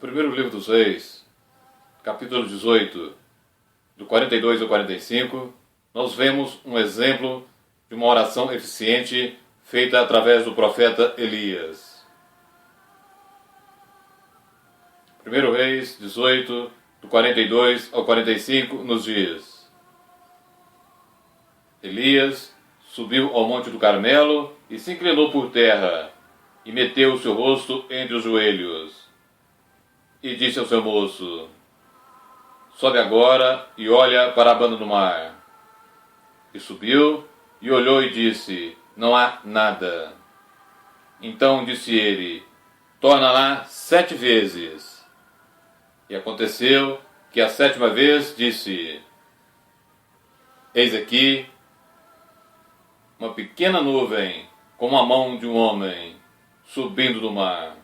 primeiro livro dos Reis, capítulo 18, do 42 ao 45, nós vemos um exemplo de uma oração eficiente feita através do profeta Elias. 1 Reis 18, do 42 ao 45, nos diz: Elias subiu ao monte do Carmelo e se inclinou por terra, e meteu o seu rosto entre os joelhos, e disse ao seu moço: sobe agora e olha para a banda do mar. E subiu e olhou e disse: não há nada. Então disse ele: torna lá 7 vezes. E aconteceu que a 7ª vez disse: eis aqui uma pequena nuvem, como a mão de um homem, subindo do mar.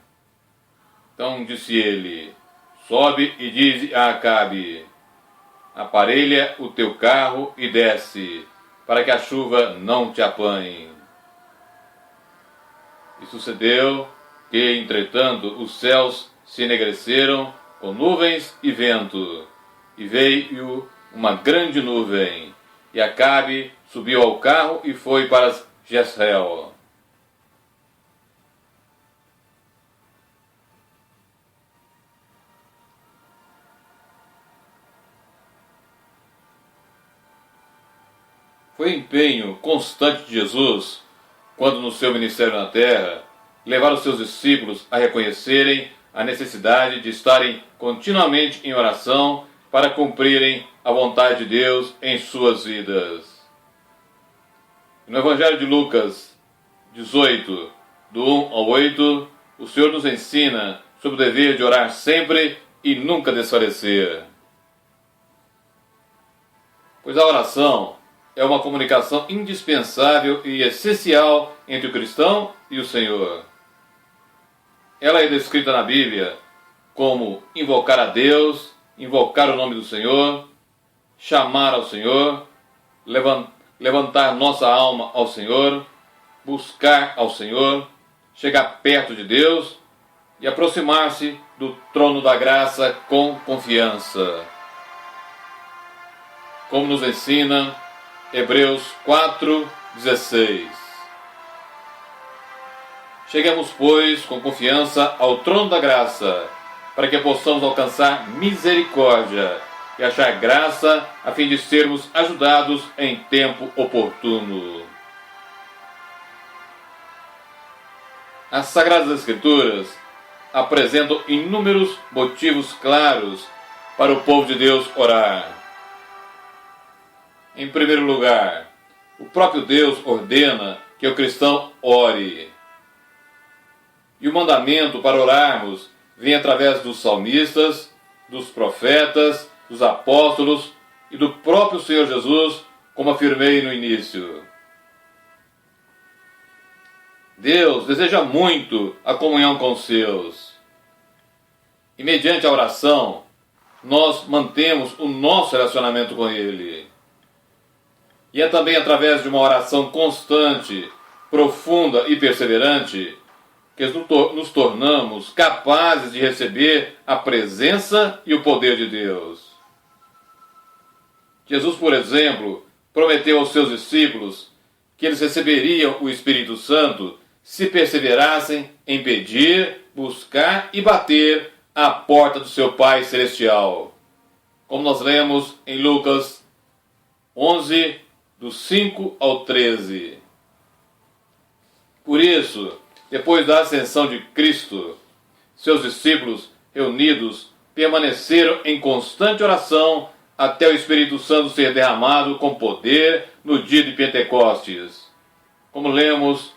Então disse ele: sobe e dize a Acabe: aparelha o teu carro e desce, para que a chuva não te apanhe. E sucedeu que, entretanto, os céus se enegreceram com nuvens e vento, e veio uma grande nuvem, e Acabe subiu ao carro e foi para Jezreel. Foi empenho constante de Jesus, quando no seu ministério na terra, levar os seus discípulos a reconhecerem a necessidade de estarem continuamente em oração para cumprirem a vontade de Deus em suas vidas. No Evangelho de Lucas 18, do 1 ao 8, o Senhor nos ensina sobre o dever de orar sempre e nunca desfalecer. Pois a oração é uma comunicação indispensável e essencial entre o cristão e o Senhor. Ela é descrita na Bíblia como invocar a Deus, invocar o nome do Senhor, chamar ao Senhor, levantar nossa alma ao Senhor, buscar ao Senhor, chegar perto de Deus e aproximar-se do trono da graça com confiança. Como nos ensina Hebreus 4:16. Cheguemos, pois, com confiança ao trono da graça, para que possamos alcançar misericórdia e achar graça, a fim de sermos ajudados em tempo oportuno. As Sagradas Escrituras apresentam inúmeros motivos claros para o povo de Deus orar. Em primeiro lugar, o próprio Deus ordena que o cristão ore. E o mandamento para orarmos vem através dos salmistas, dos profetas, dos apóstolos e do próprio Senhor Jesus, como afirmei no início. Deus deseja muito a comunhão com os seus. E mediante a oração, nós mantemos o nosso relacionamento com Ele. E é também através de uma oração constante, profunda e perseverante que nos tornamos capazes de receber a presença e o poder de Deus. Jesus, por exemplo, prometeu aos seus discípulos que eles receberiam o Espírito Santo se perseverassem em pedir, buscar e bater à porta do seu Pai Celestial, como nós lemos em Lucas 11, do 5 ao 13. Por isso, depois da ascensão de Cristo, seus discípulos reunidos permaneceram em constante oração até o Espírito Santo ser derramado com poder no dia de Pentecostes, como lemos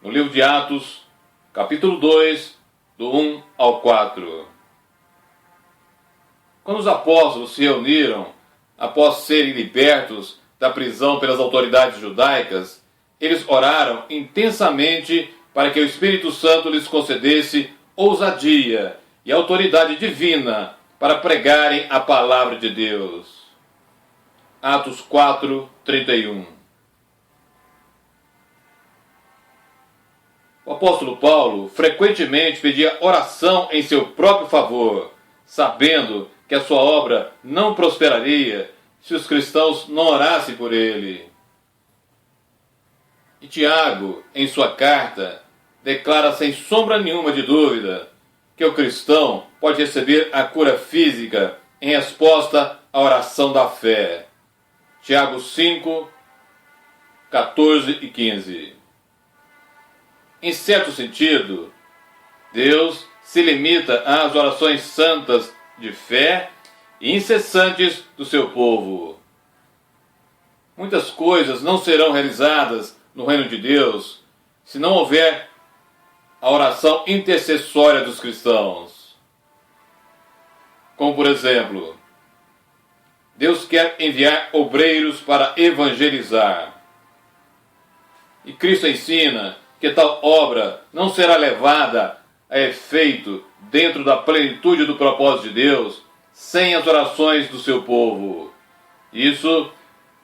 no livro de Atos, capítulo 2, do 1 ao 4. Quando os apóstolos se reuniram, após serem libertos da prisão pelas autoridades judaicas, eles oraram intensamente para que o Espírito Santo lhes concedesse ousadia e autoridade divina para pregarem a palavra de Deus. Atos 4:31. O O apóstolo Paulo frequentemente pedia oração em seu próprio favor, sabendo que a sua obra não prosperaria se os cristãos não orassem por ele. E Tiago, em sua carta, declara sem sombra nenhuma de dúvida que o cristão pode receber a cura física em resposta à oração da fé. Tiago 5, 14 e 15. Em certo sentido, Deus se limita às orações santas de fé e incessantes do seu povo. Muitas coisas não serão realizadas no reino de Deus se não houver a oração intercessória dos cristãos. Como por exemplo, Deus quer enviar obreiros para evangelizar. E Cristo ensina que tal obra não será levada a efeito dentro da plenitude do propósito de Deus sem as orações do seu povo. Isso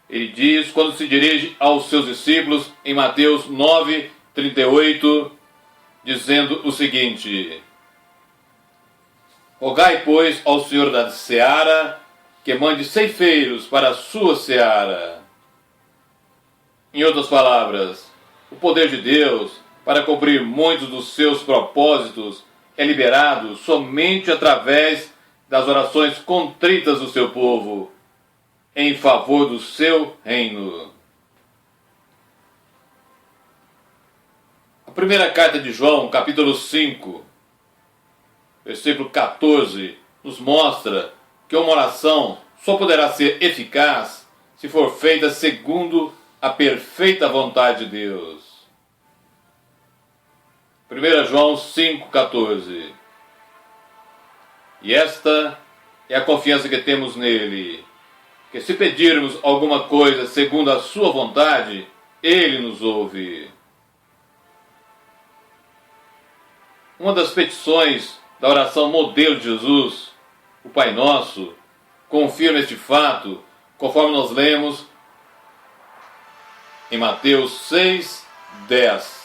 ele diz quando se dirige aos seus discípulos em Mateus 9, 38, dizendo o seguinte: Rogai, pois, ao Senhor da seara que mande ceifeiros para a sua seara. Em outras palavras, o poder de Deus para cumprir muitos dos seus propósitos é liberado somente através das orações contritas do seu povo, em favor do seu reino. A primeira carta de João, capítulo 5, versículo 14, nos mostra que uma oração só poderá ser eficaz se for feita segundo a perfeita vontade de Deus. 1 João 5,14. E esta é a confiança que temos nele, que se pedirmos alguma coisa segundo a sua vontade, ele nos ouve. Uma das petições da oração modelo de Jesus, o Pai Nosso, confirma este fato, conforme nós lemos em Mateus 6, 10.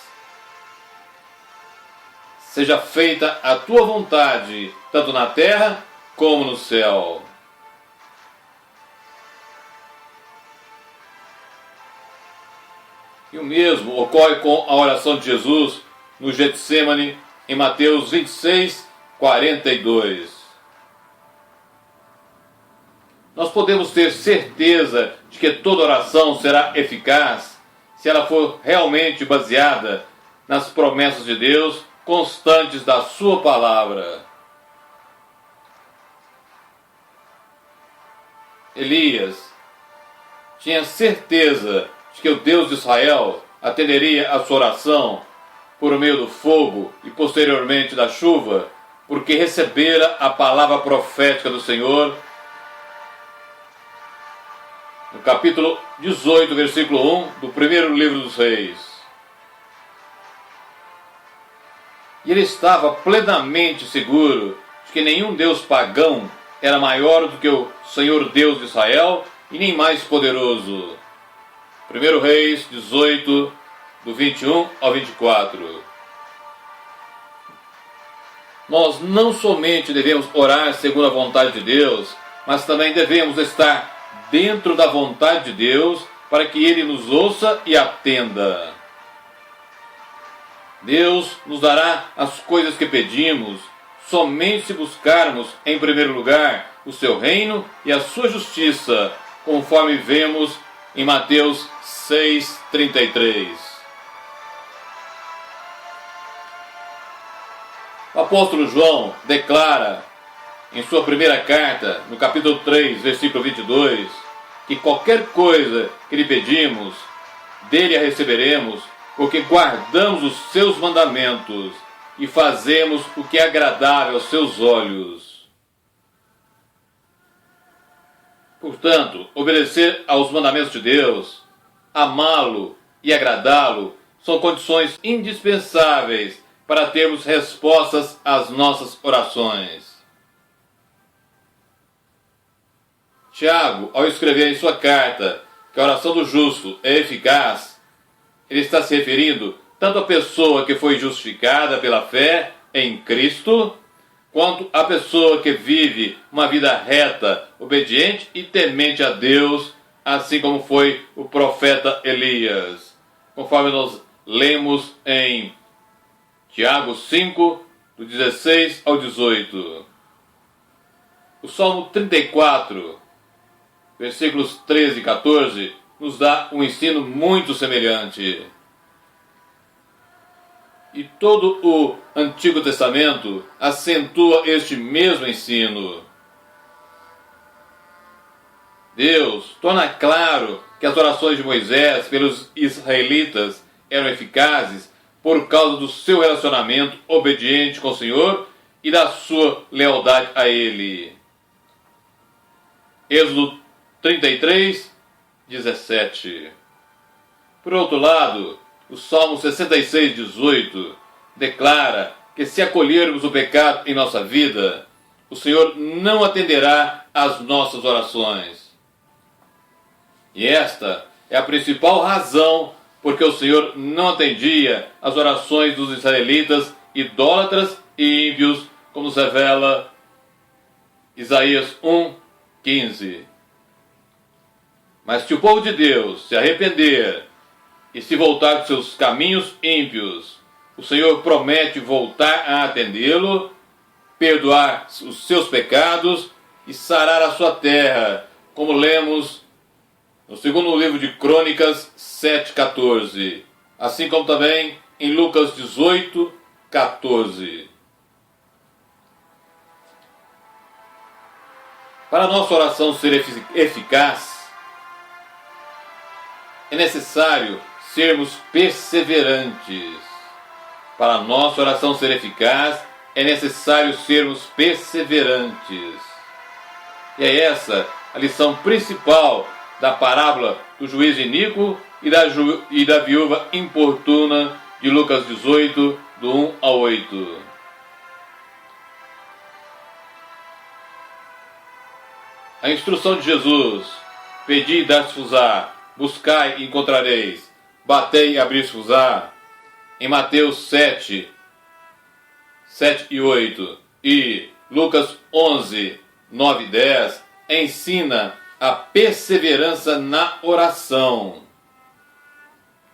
Seja feita a tua vontade, tanto na terra como no céu. E o mesmo ocorre com a oração de Jesus no Getsêmani, em Mateus 26, 42. Nós podemos ter certeza de que toda oração será eficaz se ela for realmente baseada nas promessas de Deus constantes da sua palavra. Elias tinha certeza de que o Deus de Israel atenderia a sua oração por meio do fogo e posteriormente da chuva, porque recebera a palavra profética do Senhor no capítulo 18, versículo 1 do primeiro livro dos Reis. E ele estava plenamente seguro de que nenhum Deus pagão era maior do que o Senhor Deus de Israel e nem mais poderoso. 1 Reis 18, do 21 ao 24. Nós não somente devemos orar segundo a vontade de Deus, mas também devemos estar dentro da vontade de Deus para que Ele nos ouça e atenda. Deus nos dará as coisas que pedimos somente se buscarmos, em primeiro lugar, o seu reino e a sua justiça, conforme vemos em Mateus 6,33. O apóstolo João declara em sua primeira carta, no capítulo 3, versículo 22, que qualquer coisa que lhe pedimos, dele a receberemos, porque guardamos os seus mandamentos e fazemos o que é agradável aos seus olhos. Portanto, obedecer aos mandamentos de Deus, amá-lo e agradá-lo são condições indispensáveis para termos respostas às nossas orações. Tiago, ao escrever em sua carta que a oração do justo é eficaz, ele está se referindo tanto a pessoa que foi justificada pela fé em Cristo, quanto a pessoa que vive uma vida reta, obediente e temente a Deus, assim como foi o profeta Elias, conforme nós lemos em Tiago 5, do 16 ao 18. O Salmo 34, versículos 13 e 14, nos dá um ensino muito semelhante. E todo o Antigo Testamento acentua este mesmo ensino. Deus torna claro que as orações de Moisés pelos israelitas eram eficazes por causa do seu relacionamento obediente com o Senhor e da sua lealdade a Ele. Êxodo 33, 17. Por outro lado, o Salmo 66, 18 declara que se acolhermos o pecado em nossa vida, o Senhor não atenderá às nossas orações. E esta é a principal razão porque o Senhor não atendia às orações dos israelitas idólatras e ímpios, como nos revela Isaías 1, 15. Mas se o povo de Deus se arrepender e se voltar dos seus caminhos ímpios, o Senhor promete voltar a atendê-lo, perdoar os seus pecados e sarar a sua terra, como lemos no segundo livro de Crônicas 7,14, assim como também em Lucas 18, 14. Para a nossa oração ser eficaz, é necessário sermos perseverantes. Para a nossa oração ser eficaz, é necessário sermos perseverantes. E é essa a lição principal da parábola do juiz iníquo e da viúva importuna de Lucas 18, do 1 a 8. A instrução de Jesus: pedi e dar-se-vos-á, buscai e encontrareis, batei e abrir-se-vos-á, em Mateus 7, 7 e 8, e Lucas 11, 9 e 10, ensina a perseverança na oração.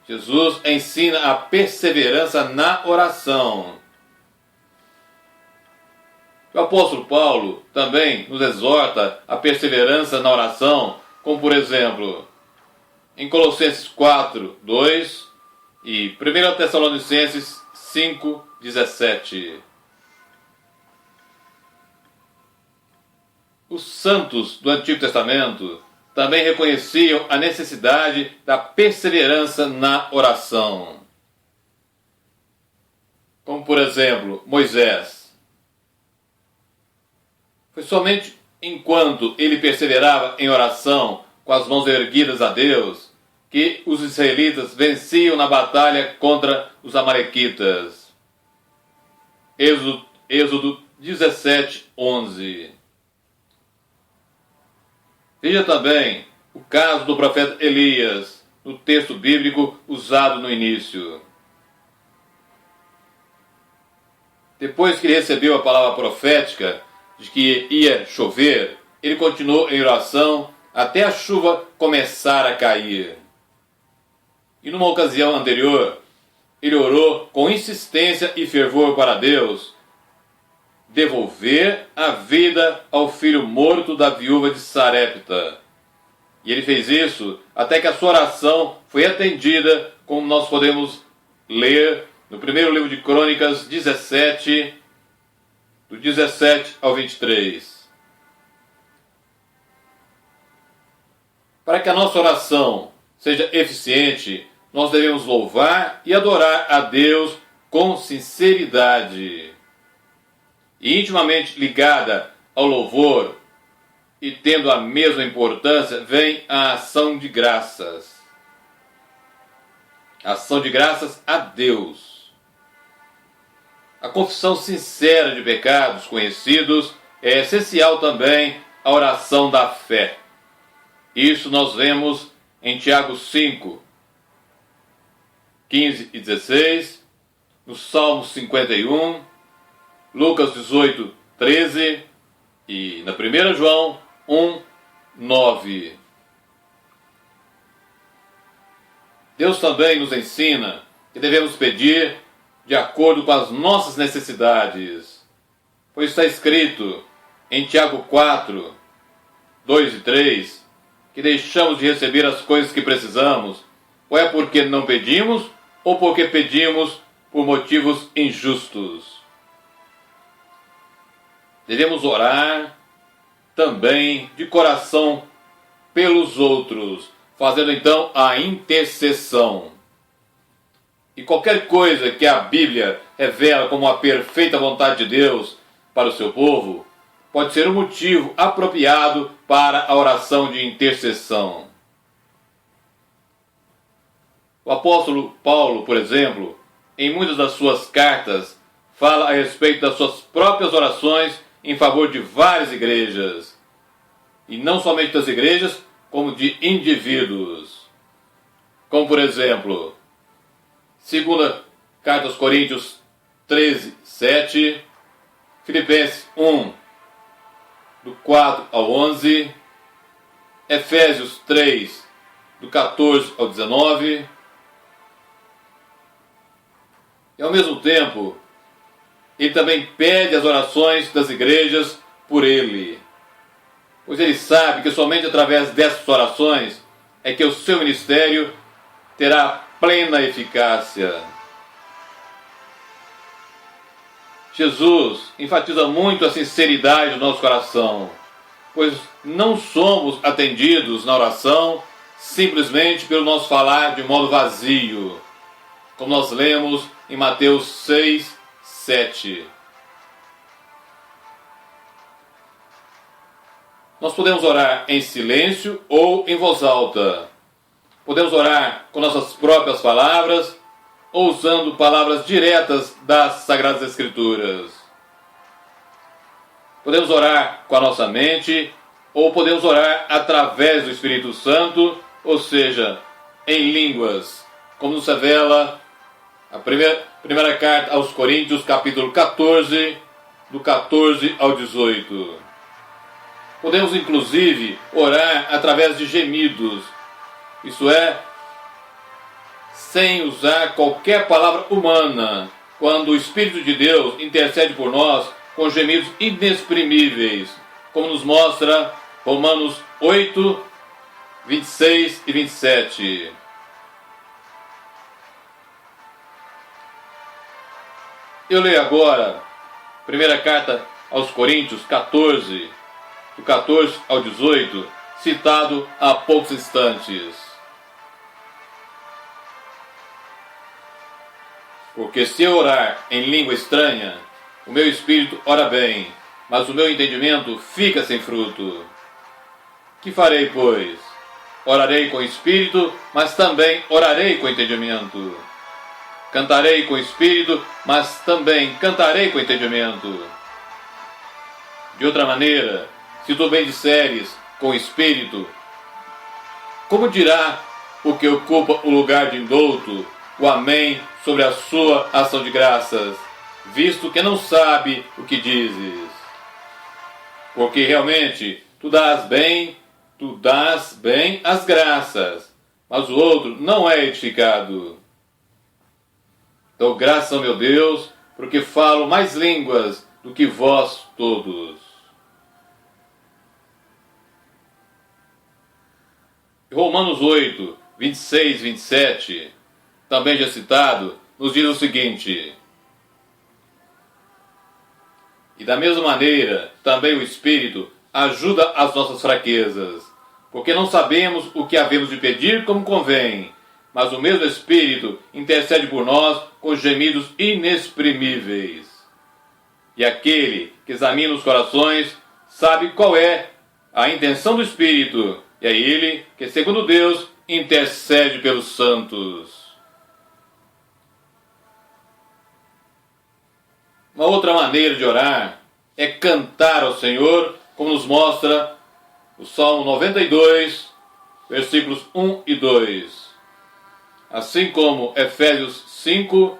Jesus ensina a perseverança na oração. O apóstolo Paulo também nos exorta a perseverança na oração, como por exemplo, em Colossenses 4, 2 e 1 Tessalonicenses 5, 17. Os santos do Antigo Testamento também reconheciam a necessidade da perseverança na oração. Como por exemplo, Moisés. Foi somente enquanto ele perseverava em oração, com as mãos erguidas a Deus, que os israelitas venciam na batalha contra os amalequitas. Êxodo 17, 11. Veja também o caso do profeta Elias, no texto bíblico usado no início. Depois que ele recebeu a palavra profética de que ia chover, ele continuou em oração até a chuva começar a cair. E numa ocasião anterior, ele orou com insistência e fervor para Deus devolver a vida ao filho morto da viúva de Sarepta. E ele fez isso até que a sua oração foi atendida, como nós podemos ler no primeiro livro de Crônicas 17, do 17 ao 23. Para que a nossa oração seja eficiente, nós devemos louvar e adorar a Deus com sinceridade. E intimamente ligada ao louvor e tendo a mesma importância, vem a ação de graças. Ação de graças a Deus. A confissão sincera de pecados conhecidos é essencial também à oração da fé. Isso nós vemos em Tiago 5, 15 e 16, no Salmo 51, Lucas 18, 13 e na 1 João 1, 9. Deus também nos ensina que devemos pedir de acordo com as nossas necessidades, pois está escrito em Tiago 4, 2 e 3, que deixamos de receber as coisas que precisamos, ou é porque não pedimos, ou porque pedimos por motivos injustos. Devemos orar também de coração pelos outros, fazendo então a intercessão. E qualquer coisa que a Bíblia revela como a perfeita vontade de Deus para o seu povo, pode ser um motivo apropriado para a oração de intercessão. O apóstolo Paulo, por exemplo, em muitas das suas cartas, fala a respeito das suas próprias orações em favor de várias igrejas. E não somente das igrejas, como de indivíduos. Como, por exemplo, 2 Carta aos Coríntios 13, 7, Filipenses 1, do 4 ao 11, Efésios 3, do 14 ao 19, e ao mesmo tempo, ele também pede as orações das igrejas por ele, pois ele sabe que somente através dessas orações é que o seu ministério terá plena eficácia. Jesus enfatiza muito a sinceridade do nosso coração, pois não somos atendidos na oração simplesmente pelo nosso falar de modo vazio, como nós lemos em Mateus 6, 7. Nós podemos orar em silêncio ou em voz alta. Podemos orar com nossas próprias palavras ou usando palavras diretas das Sagradas Escrituras. Podemos orar com a nossa mente ou podemos orar através do Espírito Santo, ou seja, em línguas, como nos revela a primeira carta aos Coríntios, capítulo 14, do 14 ao 18. Podemos, inclusive, orar através de gemidos, isso é, sem usar qualquer palavra humana, quando o Espírito de Deus intercede por nós com gemidos inexprimíveis, como nos mostra Romanos 8, 26 e 27. Eu leio agora, primeira carta aos Coríntios 14, do 14 ao 18, citado há poucos instantes. Porque se eu orar em língua estranha, o meu espírito ora bem, mas o meu entendimento fica sem fruto. Que farei, pois? Orarei com espírito, mas também orarei com entendimento. Cantarei com espírito, mas também cantarei com entendimento. De outra maneira, se tu bem disseres com espírito, como dirá o que ocupa o lugar de indouto o amém sobre a sua ação de graças, visto que não sabe o que dizes? Porque realmente tu dás bem as graças, mas o outro não é edificado. Dou graças ao meu Deus, porque falo mais línguas do que vós todos. Romanos 8, 26 e 27, também já citado, nos diz o seguinte: e da mesma maneira, também o Espírito ajuda as nossas fraquezas, porque não sabemos o que havemos de pedir como convém, mas o mesmo Espírito intercede por nós com gemidos inexprimíveis. E aquele que examina os corações sabe qual é a intenção do Espírito, e é ele que, segundo Deus, intercede pelos santos. Uma outra maneira de orar é cantar ao Senhor, como nos mostra o Salmo 92, versículos 1 e 2. assim como Efésios 5,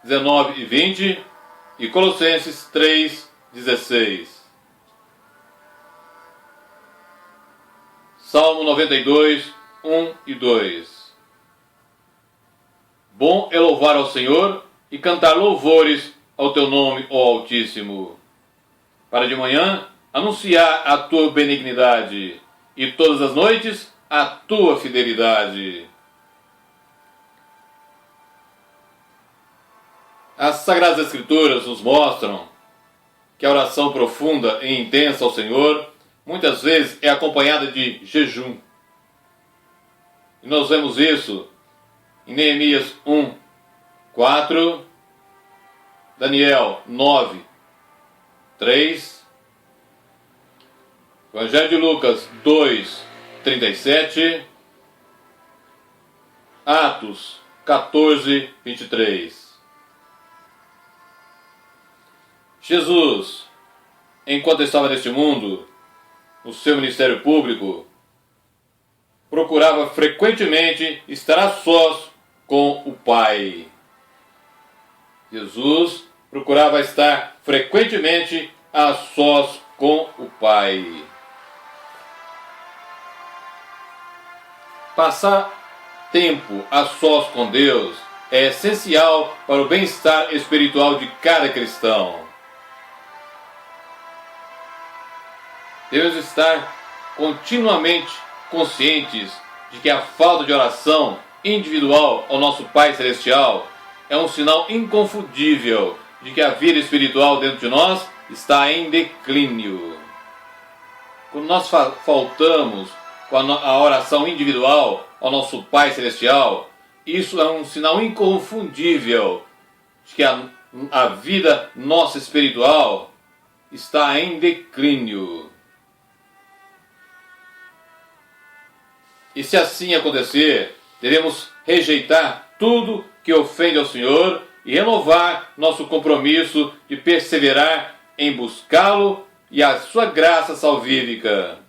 19 e 20 e Colossenses 3, 16. Salmo 92, 1 e 2. Bom é louvar ao Senhor e cantar louvores ao teu nome, ó Altíssimo. Para de manhã anunciar a tua benignidade e todas as noites a tua fidelidade. As Sagradas Escrituras nos mostram que a oração profunda e intensa ao Senhor muitas vezes é acompanhada de jejum. E nós vemos isso em Neemias 1, 4, Daniel 9, 3, Evangelho de Lucas 2, 37, Atos 14, 23. Jesus, enquanto estava neste mundo, no seu ministério público, procurava frequentemente estar a sós com o Pai. Jesus procurava estar frequentemente a sós com o Pai. Passar tempo a sós com Deus é essencial para o bem-estar espiritual de cada cristão. Devemos estar continuamente conscientes de que a falta de oração individual ao nosso Pai Celestial é um sinal inconfundível de que a vida espiritual dentro de nós está em declínio. Quando nós faltamos com a oração individual ao nosso Pai Celestial, isso é um sinal inconfundível de que a vida nossa espiritual está em declínio. E se assim acontecer, devemos rejeitar tudo que ofende ao Senhor e renovar nosso compromisso de perseverar em buscá-lo e a sua graça salvífica.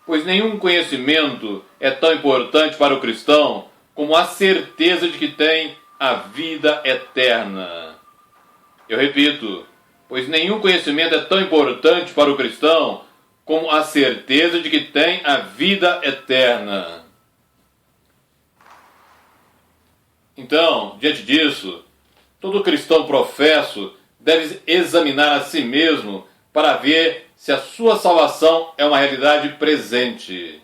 Pois nenhum conhecimento é tão importante para o cristão como a certeza de que tem a vida eterna. Eu repito, pois nenhum conhecimento é tão importante para o cristão como a certeza de que tem a vida eterna. Então, diante disso, todo cristão professo deve examinar a si mesmo para ver se a sua salvação é uma realidade presente.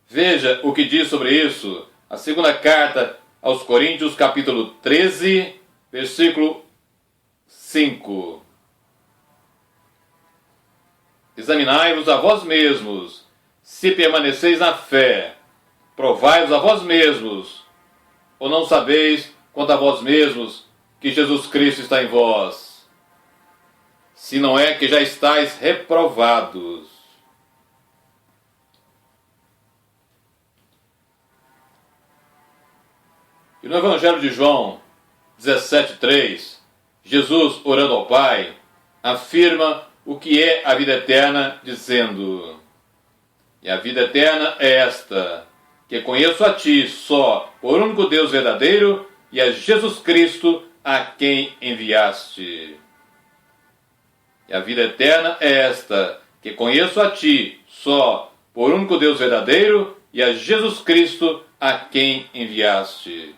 Veja o que diz sobre isso a segunda carta aos Coríntios, capítulo 13, versículo 5. Examinai-vos a vós mesmos, se permaneceis na fé. Provai-vos a vós mesmos, ou não sabeis quanto a vós mesmos que Jesus Cristo está em vós? Se não é que já estáis reprovados. E no Evangelho de João 17,3, Jesus, orando ao Pai, afirma o que é a vida eterna, dizendo: e a vida eterna é esta, que conheço a Ti só, o único Deus verdadeiro, e a Jesus Cristo, a quem enviaste. E a vida eterna é esta, que conheço a Ti só, o único Deus verdadeiro, e a Jesus Cristo, a quem enviaste.